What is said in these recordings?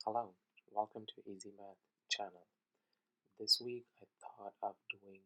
Hello, welcome to Easy Math channel. This week I thought of doing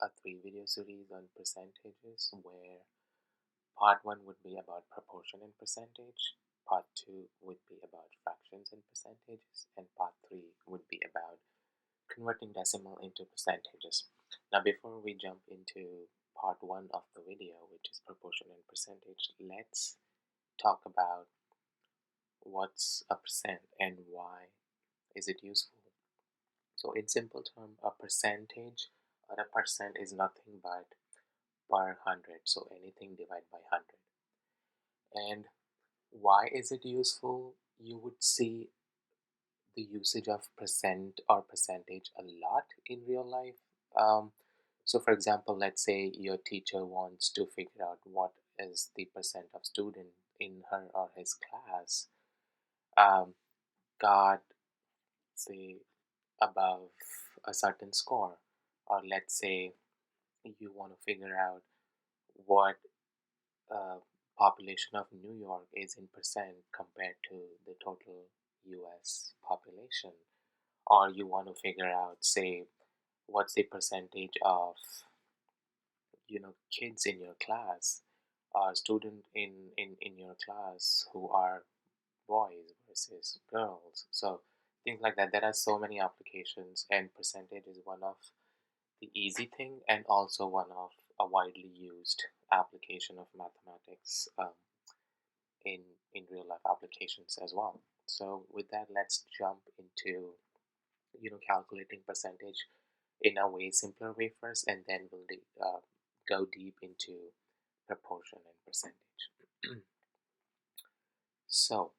a 3 video series on percentages where part 1 would be about proportion and percentage, part 2 would be about fractions and percentages, and part 3 would be about converting decimal into percentages. Now before we jump into part 1 of the video, which is proportion and percentage, let's talk about what's a percent and why is it useful. So in simple term, a percentage or a percent is nothing but per 100. So anything divided by 100. And why is it useful? You would see the usage of percent or percentage a lot in real life. So for example, let's say your teacher wants to figure out what is the percent of student in her or his class got, say, above a certain score, or let's say you want to figure out what uh, population of New York is in percent compared to the total US population, or you want to figure out, say, what's the percentage of kids in your class or student in your class who are boys versus girls. So things like that. There are so many applications, and percentage is one of the easy thing and also one of a widely used application of mathematics in real life applications as well. So with that, let's jump into calculating percentage in a way simpler way first, and then we'll go deep into proportion and percentage. So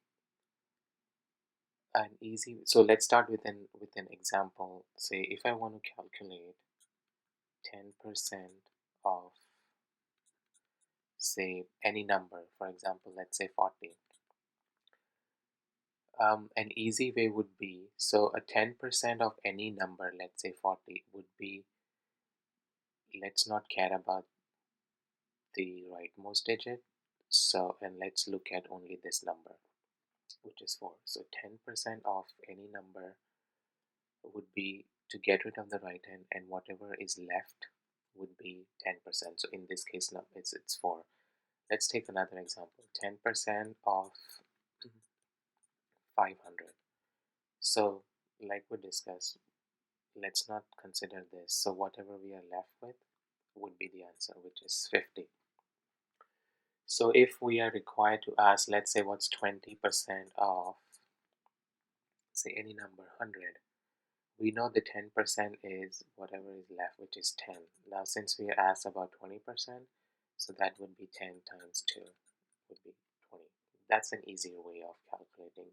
let's start with an example. Say if I want to calculate 10% of, say, any number, for example, let's say 40. An easy way would be, so a 10% of any number, let's say 40, would be, let's not care about the rightmost digit, so, and let's look at only this number, which is 4. So 10% of any number would be to get rid of the right hand, and whatever is left would be 10%. So in this case, it's 4. Let's take another example. 10% of 500. So like we discussed, let's not consider this. So whatever we are left with would be the answer, which is 50. So if we are required to ask, let's say, what's 20% of, say, any number 100, we know the 10% is whatever is left, which is 10. Now since we are asked about 20%, so that would be 10 times 2 would be 20. That's an easier way of calculating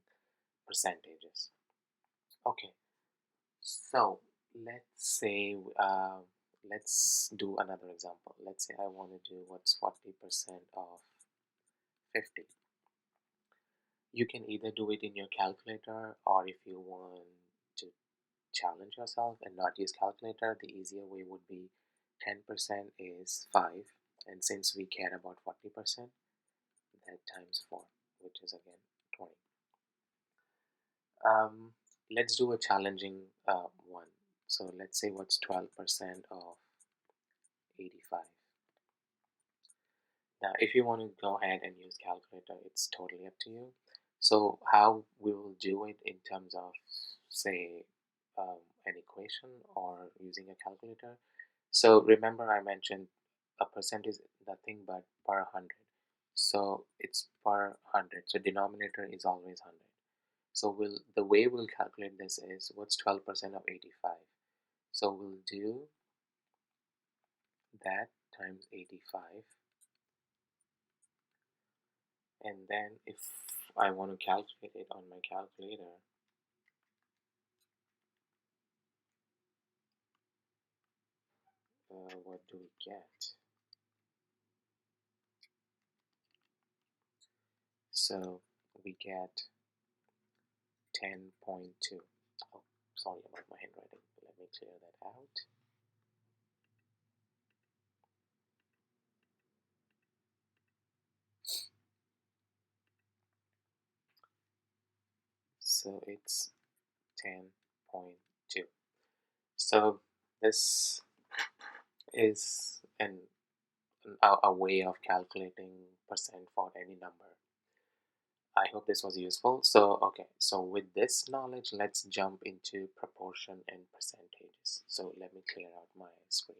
percentages. Okay, so let's do another example. Let's say I want to do what's 40% of 50. You can either do it in your calculator, or if you want to challenge yourself and not use calculator, the easier way would be 10% is 5, and since we care about 40%, that times 4, which is again 20. Let's do a challenging one. So let's say what's 12% of 85. Now if you want to go ahead and use calculator, it's totally up to you. So how we will do it in terms of, say, an equation or using a calculator. So remember I mentioned a percent is nothing but per 100. So it's per 100. So denominator is always 100. So the way we'll calculate this is what's 12% of 85. So we'll do that times 85. And then if I want to calculate it on my calculator, what do we get? So we get 10.2. Oh, sorry about my handwriting. Let me clear that out. so it's 10.2. So this is a way of calculating percent for any number. I hope this was useful. So okay, so with this knowledge, let's jump into proportion and percentages. So let me clear out my screen.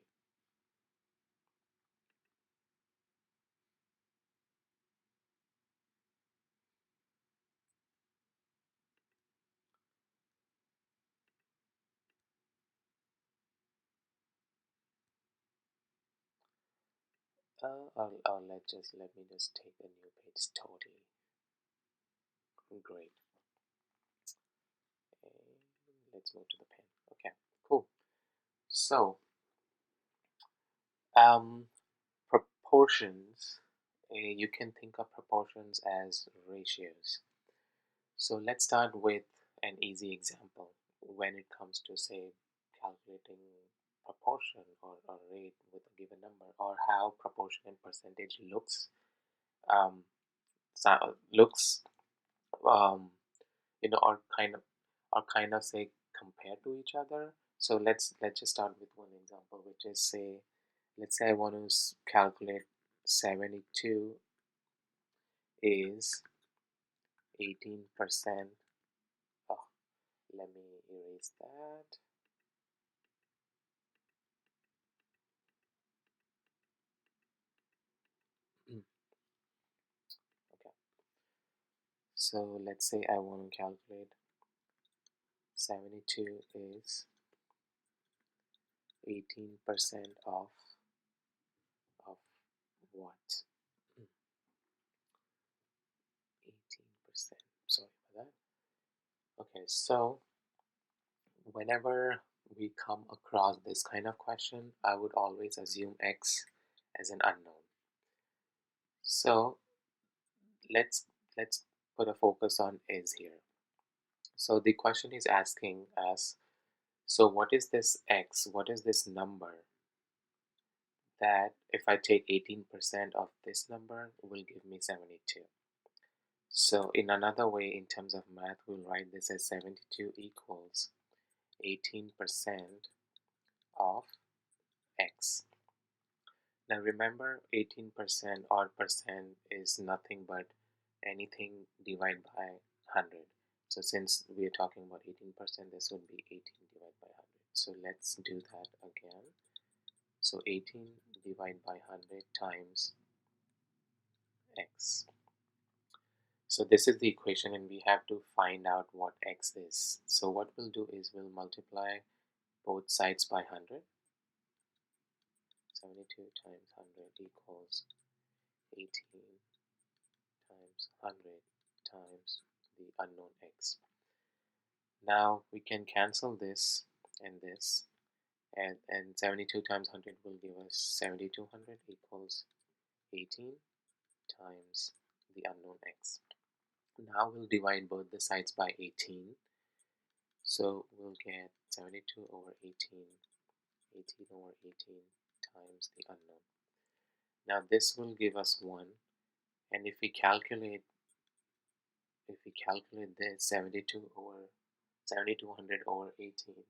Let me just take a new page. Totally great. And let's move to the pen. Okay, cool. So proportions. You can think of proportions as ratios. So let's start with an easy example when it comes to, say, calculating proportion or a rate with a given number, or how proportion and percentage um, looks or kind of say compared to each other. So let's just start with one example, which is, say, let's say I want to calculate 72 is 18%. Oh, let me erase that. Okay, so let's say I want to calculate 72 is 18% of what? 18%. Sorry for that. Okay, so whenever we come across this kind of question, I would always assume x as an unknown. So let's put a focus on is here. So the question is asking us, so what is this x? What is this number that if I take 18% of this number will give me 72? So in another way, in terms of math, we'll write this as 72 equals 18% of x. Now remember, 18% or percent is nothing but anything divided by 100. So since we are talking about 18%, this would be 18 divided by 100. So let's do that again. So 18 divided by 100 times x. So this is the equation, and we have to find out what x is. So what we'll do is we'll multiply both sides by 100. 72 times 100 equals 18 times 100 times the unknown x. Now we can cancel this and this, and 72 times 100 will give us 7200 equals 18 times the unknown x. Now we'll divide both the sides by 18. So we'll get 72 over 18, 18 over 18 times the unknown. Now this will give us 1, and if we calculate this 7200 over 18,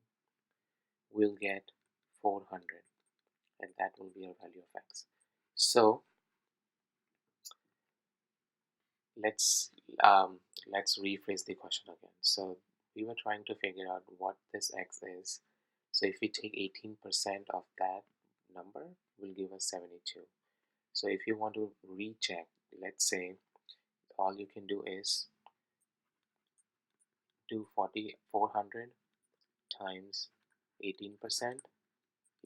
we'll get 400, and that will be our value of x. So let's rephrase the question again. So we were trying to figure out what this x is. So if we take 18% of that number, will give us 72. So if you want to recheck, let's say, all you can do is do 400 times 18% in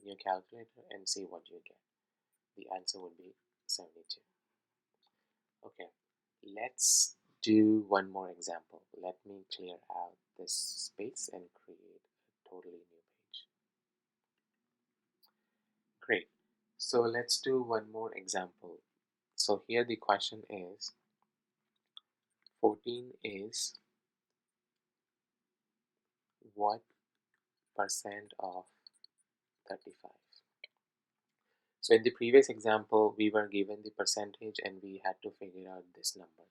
your calculator and see what you get. The answer would be 72. Okay, let's do one more example. Let me clear out this space and create a totally new page. Great. So let's do one more example. So here the question is, 14 is what percent of 35? So in the previous example, we were given the percentage and we had to figure out this number.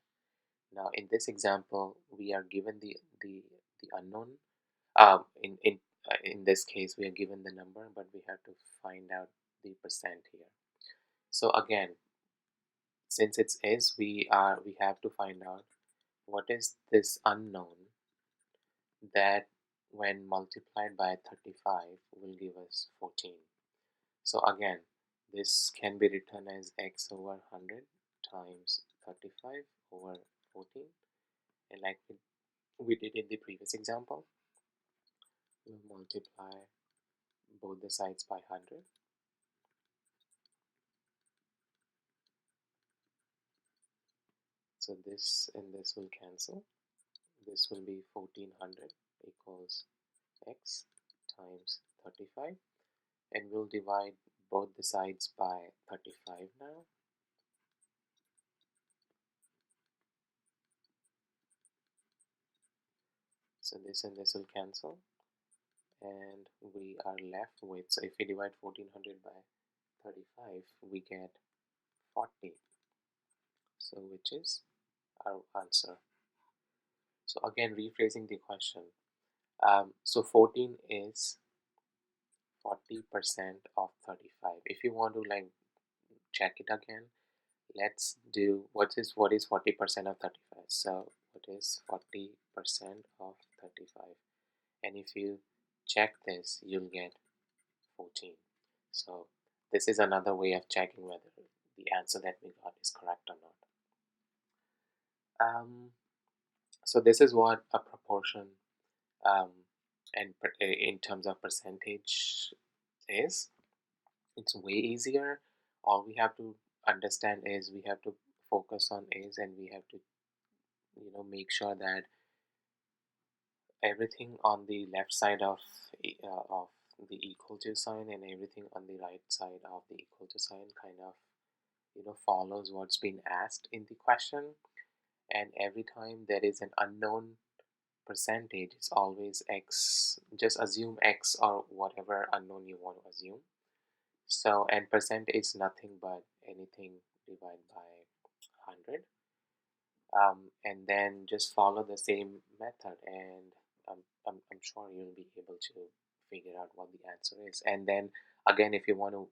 Now in this example, we are given the unknown. In this case, we are given the number, but we have to find out the percent here. So again, since it's is, we have to find out what is this unknown that when multiplied by 35 will give us 14. So again, this can be written as x over 100 times 35 over 14, and like we did in the previous example, we'll multiply both the sides by 100. So this and this will cancel. This will be 1400 equals x times 35, and we'll divide both the sides by 35 now. So this and this will cancel, and we are left with, so if we divide 1400 by 35, we get 40, so which is our answer. So again, rephrasing the question, so 14 is 40% of 35. If you want to like check it again, let's do what is 40% of 35. So what is 40% of 35, and if you check this, you'll get 14. So this is another way of checking whether the answer that we got is correct or not. So this is what a proportion um, and in terms of percentage is. It's way easier. All we have to understand is we have to focus on is, and we have to make sure that everything on the left side of the equal to sign and everything on the right side of the equal to sign kind of follows what's been asked in the question. And every time there is an unknown percentage, it's always x. Just assume x or whatever unknown you want to assume. So, and percent is nothing but anything divided by 100. And then just follow the same method, and I'm sure you'll be able to figure out what the answer is. And then again, if you want to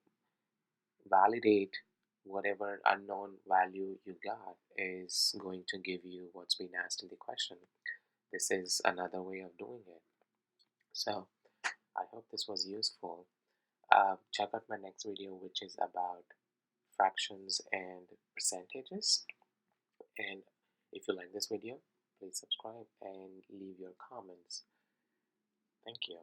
validate whatever unknown value you got is going to give you what's been asked in the question, this is another way of doing it. So I hope this was useful. Check out my next video, which is about fractions and percentages. And if you like this video, please subscribe and leave your comments. Thank you.